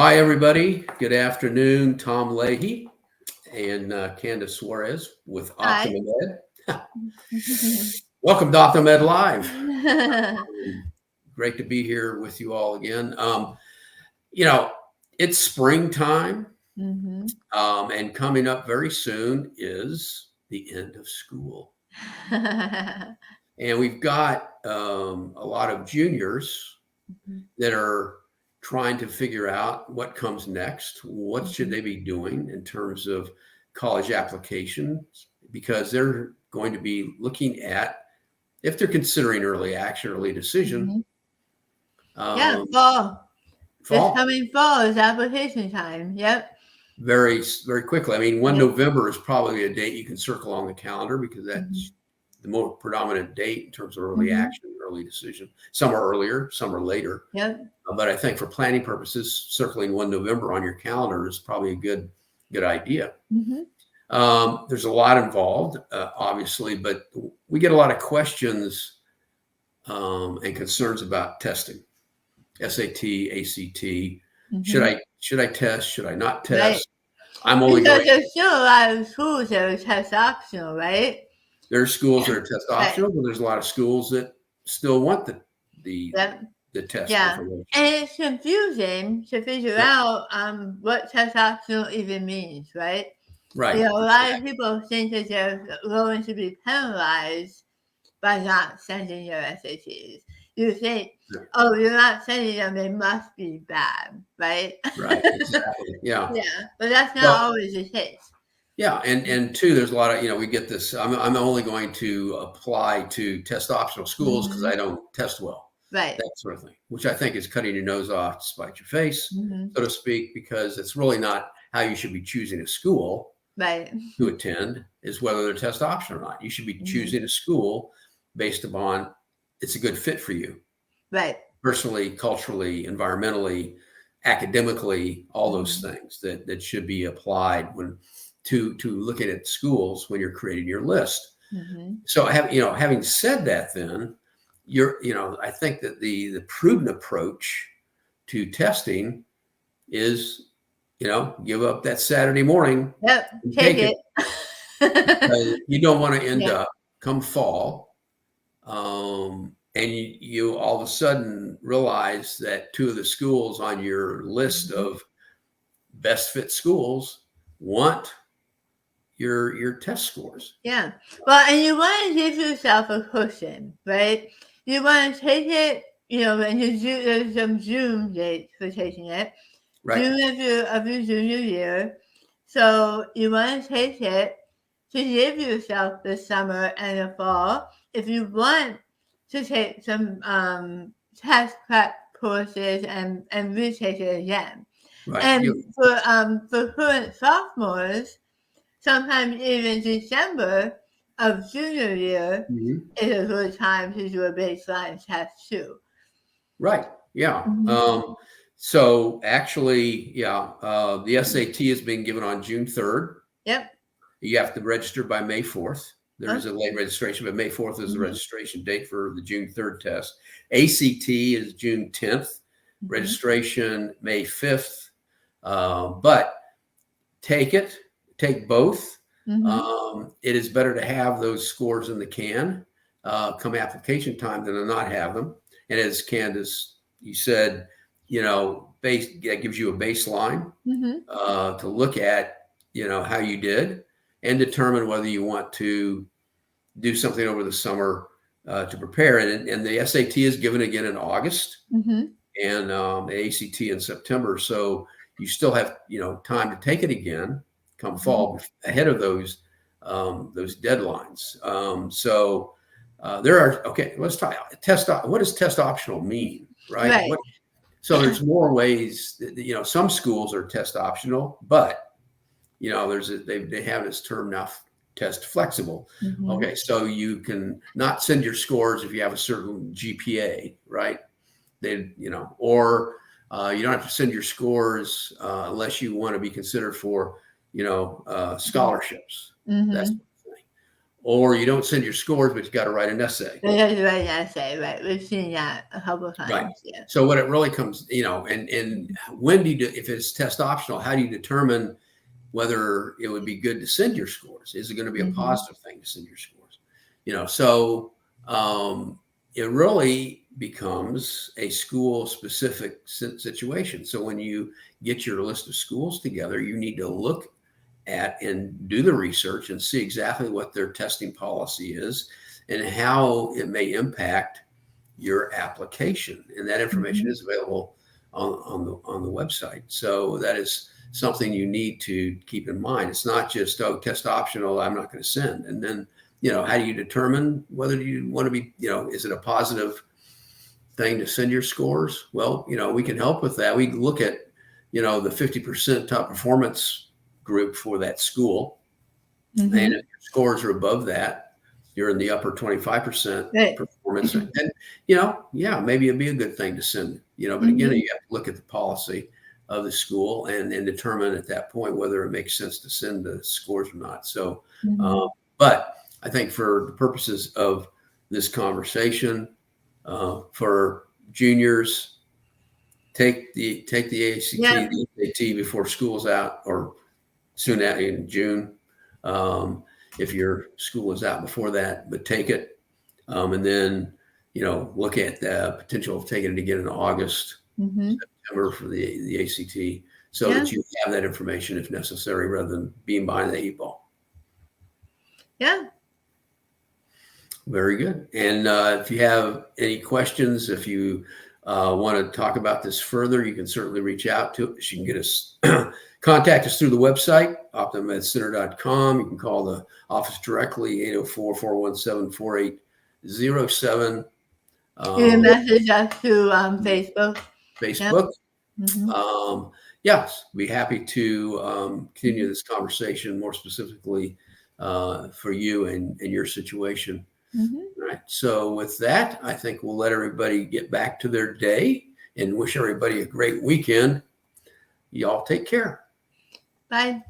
Hi, everybody. Good afternoon. Tom Leahy and Candace Suarez with Hi. OptimaMed. Welcome to OptimaMed Live. Great to be here with you all again. You know, it's springtime, Mhm. and coming up very soon is the end of school. And we've got a lot of juniors that are trying to figure out what comes next. What should they be doing in terms of college applications? Because they're going to be looking at, if they're considering early action, early decision, Mhm. Yeah, um, fall. This fall coming fall is application time. Yep. very, very quickly. I mean, 1 Yep. November is probably a date you can circle on the calendar because Mhm. that's the more predominant date in terms of early Mhm. action, early decision. Some are earlier, some are later. Yep. But I think for planning purposes, circling 1 November on your calendar is probably a good idea. Mhm. There's a lot involved, obviously, but we get a lot of questions and concerns about testing, SAT, ACT. Mhm. Should I test? Should I not Right. test? I'm only Because going. there's still a lot of schools that are test optional, right? There's schools that are test Right. optional, but there's a lot of schools that still want the Yep. the test Yeah. information. And it's confusing to figure Yep. out what test optional even means, right? Right. A lot of Exactly. people think that they're going to be penalized by not sending your SATs. You think, oh, you're not sending them, they must be bad, right? Right. Exactly. Yeah. Yeah, but that's not Well, always the case. yeah, and two, there's a lot of, we get this. I'm only going to apply to test optional schools because Mhm. I don't test well, Right. that sort of thing, which I think is cutting your nose off to spite your face, Mhm. so to speak, because it's really not how you should be choosing a school Right. to attend, is whether they're test option or not. You should be Mhm. choosing a school based upon it's a good fit for you Right. personally, culturally, environmentally, academically, all those Mhm. things that should be applied when to looking at schools when you're creating your list. Mhm. So having said that, then I think that the prudent approach to testing is give up that Saturday morning Yep, and take take it, it. because you don't want to end Yeah. up come fall, and you all of a sudden realize that two of the schools on your list Mhm. of best fit schools want your test scores. Yeah. Well, and you want to give yourself a cushion, right? You want to take it, and there's some June dates for taking it. Right. June of your junior year. So you want to take it to give yourself the summer and the fall. If you want to take some test prep courses and retake it again. Right. And for current sophomores, sometimes even December of junior year Mhm. is a good time to do a baseline test too. Right. Yeah. Mhm. So actually, yeah, the SAT is being given on June 3rd. Yep. You have to register by May 4th. There Huh? is a late registration, but May 4th is the Mhm. registration date for the June 3rd test. ACT is June 10th. Mhm. Registration May 5th. But take it, take both. Mhm. It is better to have those scores in the can come application time than to not have them. And as Candace, you said, that gives you a baseline Mhm. to look at, how you did and determine whether you want to do something over the summer to prepare. And the SAT is given again in August, Mhm. and the ACT in September. So you still have time to take it again come Mhm. fall ahead of those deadlines. So there are okay. Let's talk test. What does test optional mean, right? Right. So there's more ways. Some schools are test optional, but they have this term now, test flexible. Mhm. Okay, so you can not send your scores if you have a certain GPA, right? Or you don't have to send your scores unless you want to be considered for, Mhm. scholarships, that sort Mhm. of thing. or you don't send your scores, but you got to write an essay. They have to write an essay, right? We've seen that a couple of times. Right. Yeah. So what it really comes, and when do you do, if it's test optional, how do you determine whether it would be good to send your scores? Is it going to be a positive thing to send your scores? So it really becomes a school specific situation. So when you get your list of schools together, you need to look at and do the research and see exactly what their testing policy is and how it may impact your application. And that information is available on the website. So that is something you need to keep in mind. It's not just, test optional, I'm not going to send. And then, how do you determine whether you want to be, is it a positive thing to send your scores? Well, we can help with that. We look at, the 50% top performance group for that school. And if your scores are above that, you're in the upper 25% performance. And, maybe it'd be a good thing to send, but again, you have to look at the policy of the school and determine at that point whether it makes sense to send the scores or not. So, but I think for the purposes of this conversation, for juniors, take the ACT, the SAT before school's out or soon out in June. If your school is out before that, but take it. And then, look at the potential of taking it again in August, September for the ACT, so that you have that information if necessary, rather than being behind the 8 ball. Yeah. Very good. And if you have any questions, if you want to talk about this further, you can certainly reach out to us. You can get us, contact us through the website, OptumMedCenter.com. You can call the office directly, 804-417-4807. You can message us through Facebook. Yes, be happy to continue this conversation more specifically for you and your situation. Right. So with that, I think we'll let everybody get back to their day and wish everybody a great weekend. Y'all take care. Bye.